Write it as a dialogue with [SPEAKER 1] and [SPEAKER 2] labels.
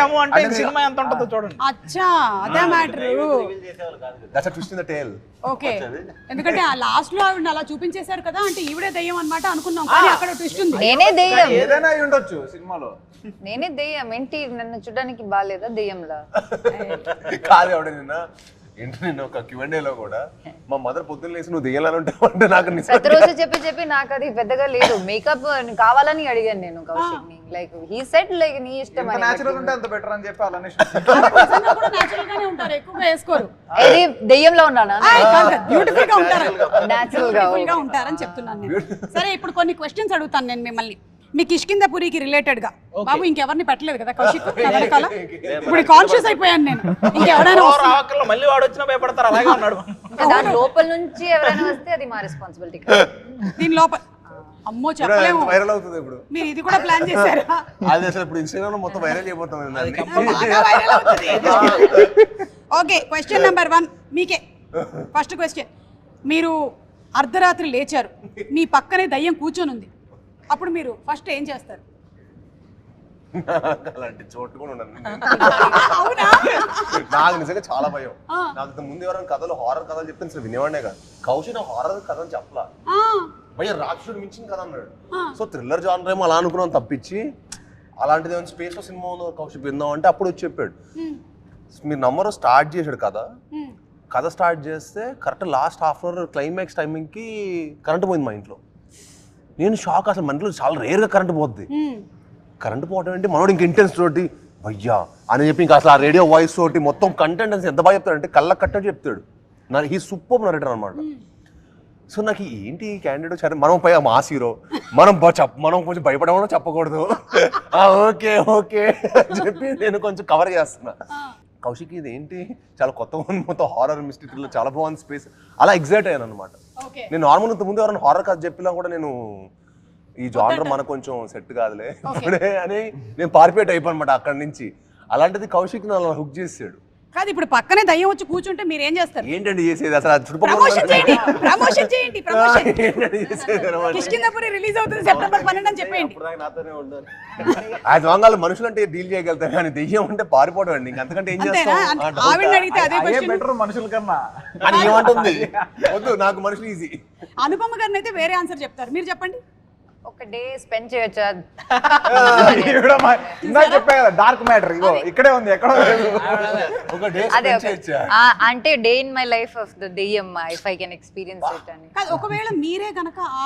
[SPEAKER 1] దయ్యము అంటే ఇంక సినిమా ఎంత ఉంటుందో చూడండి.
[SPEAKER 2] అచ్చా అదే matter.
[SPEAKER 3] That's a twist in the tale.
[SPEAKER 2] Okay, ఎందుకంటే ఆ లాస్ట్ లో ఆవిడ అలా చూపించేశారు కదా, అంటే ఈవిడే దయ్యం అన్నమాట అనుకున్నాం, కానీ అక్కడ ట్విస్ట్ ఉంది.
[SPEAKER 4] నేనే దెయ్యం,
[SPEAKER 5] ఏదైనా అయి ఉండొచ్చు సినిమాలో.
[SPEAKER 4] నేనే దెయ్యం. ఏంటి నన్ను చూడడానికి బాగాలేదా దెయ్యంలా?
[SPEAKER 3] కాదు ఆవిడ నిన్న ఒక Q&A లో కూడా మా మదర్ పొద్దున్న లేసి నువ్వు దెయ్యాలని ఉంటావు అంటే నాకు
[SPEAKER 4] ప్రతిరోజు చెప్పి నాకు అది పెద్దగా లేదు. మేకప్ కావాలని అడిగాను నేను కౌశిక్ ని. లైక్ హీ సెడ్ లైక్ నీ ఇష్టం అని.
[SPEAKER 5] నేచురల్ ఉంటే అంత బెటర్ అని చెప్పి అలానే
[SPEAKER 2] నిజంగా కూడా నేచురల్ గానే ఉంటారు, ఎక్కువగా వేసుకోరు.
[SPEAKER 4] ఇది దెయ్యంలో ఉన్నానా?
[SPEAKER 2] బ్యూటిఫుల్ గా ఉంటారు,
[SPEAKER 4] నేచురల్
[SPEAKER 2] గా ఉంటారని చెప్తున్నాను నేను. సరే, ఇప్పుడు కొన్ని క్వశ్చన్స్ అడుగుతాను నేను మిమ్మల్ని, మీ కిష్కింధపురికి రిలేటెడ్ గా. బాబు ఇంకెవరిని పెట్టలేదు కదా కౌశిక్ వెనకాల? ఇప్పుడు కాన్షియస్ అయిపోయాను నేను, ఇంకెవరైనా
[SPEAKER 1] మళ్ళీ వాడు వచ్చినా భయపడతారు, అలాగే ఉన్నాడు.
[SPEAKER 4] దాని లోపల నుంచి ఎవరైనా వస్తే అది మా రెస్పాన్సిబిలిటీ.
[SPEAKER 2] దీని లోపల అమ్మో చెప్పలేము,
[SPEAKER 3] వైరల్ అవుతుంది ఇప్పుడు.
[SPEAKER 2] మీరు ఇది కూడా ప్లాన్ చేశారా?
[SPEAKER 3] అది అసలు ఇప్పుడు ఇన్స్టాగ్రామ్ లో మొత్తం వైరల్ అయిపోతుంది.
[SPEAKER 2] ఓకే, క్వశ్చన్ నెంబర్ 1 మీకే. ఫస్ట్ క్వశ్చన్, మీరు అర్ధరాత్రి లేచారు, మీ పక్కనే దయ్యం కూర్చొని ఉంది, అప్పుడు మీరు ఫస్ట్ ఏం చేస్తారు?
[SPEAKER 3] అలాంటి చోటు కూడా ఉండదు.
[SPEAKER 2] అవునా?
[SPEAKER 3] నాకు నిజంగా చాలా భయం. నాకు ముందు ఎవరైనా కథలు హారర్ కథలు చెప్తే అసలు వినేవాడే కాదు. కౌశిక్ హారర్ కథలు చెప్పలా, భయ రాక్షసుడు మించిన కథ అన్నాడు. సో థ్రిల్లర్ జానర్ ఏమో అలా అనుకున్నాం తప్పించి, అలాంటిది ఏమైనా స్పేస్ లో సినిమా ఉందో కౌశిక్ విందాం అంటే అప్పుడు వచ్చి చెప్పాడు. మీరు నంబర్ స్టార్ట్ చేశాడు కథ స్టార్ట్ చేస్తే correct last half hour climax టైమింగ్కి కరెంట్ పోయింది మా ఇంట్లో. నేను షాక్, అసలు మన ఇంట్లో చాలా రేర్గా కరెంట్ పోద్ది. కరెంట్ పోవటం ఏంటి, మనోడు ఇంక ఇంటెన్స్ తోటి భయ్యా అని చెప్పి ఇంకా అసలు ఆ రేడియో వాయిస్ తోటి మొత్తం కంటెంట్ ఎంత బాగా చెప్తాడు అంటే కళ్ళ కట్టడి చెప్తాడు. హీ సూపర్ నరేటర్ అనమాట. సో నాకు ఏంటి క్యాండిడేట్ సరే మనం పై మాస్ హీరో, మనం కొంచెం భయపడమో చెప్పకూడదు. ఓకే ఓకే అని చెప్పి నేను కొంచెం కవర్ చేస్తున్నా. కౌశిక్ ఇది ఏంటి చాలా కొత్త మొత్తం హారర్ మిస్టరీలో చాలా బాగుంది స్పేస్, అలా ఎగ్జైట్ అయ్యాను అనమాట. నేను నార్మల్ ఇంత ముందు ఎవరైనా హారర్ కథ చెప్పినా కూడా నేను ఈ జానర్ మనకు కొంచెం సెట్ కాదులే అని నేను పారిపోయేట్ అయిపోయి అనమాట అక్కడి నుంచి. అలాంటిది కౌశిక్ నన్ను హుక్ చేసాడు.
[SPEAKER 2] కాదు, ఇప్పుడు పక్కనే దయ్యం వచ్చి కూర్చుంటే మీరు ఏం చేస్తారు?
[SPEAKER 3] ఏంటండి చేసేది అసలు?
[SPEAKER 2] ప్రమోషన్ చేయండి. కిష్కింధపురి రిలీజ్ అవుతుంది సెప్టెంబర్ 12 అని చెప్పేయండి.
[SPEAKER 3] అది వంగాలు మనుషులు అంటే డీల్ చేయగలుగుతారు, కానీ దెయ్యం అంటే పారిపోవడం అండి. ఇంకంతకంటే ఏం చేస్తాం?
[SPEAKER 2] ఆవిడని అడిగితే అదే క్వశ్చన్.
[SPEAKER 5] బెటర్ మనుషుల కన్నా
[SPEAKER 3] అని ఏమంటుంది? వద్దు నాకు మనుషులు ఈజీ.
[SPEAKER 2] అనుపమ గారిని అయితే వేరే ఆన్సర్ చెప్తారు, మీరు చెప్పండి.
[SPEAKER 4] ఒక డే స్పెండ్ చేయొచ్చా?
[SPEAKER 5] చెప్పా కదా డార్క్ మ్యాటర్, ఇగో ఇక్కడే ఉంది, ఎక్కడ
[SPEAKER 3] ఒక డే
[SPEAKER 4] అంటే day in my life of the దెయ్యం, if I can experience it అని.
[SPEAKER 2] ఒకవేళ మీరే గనక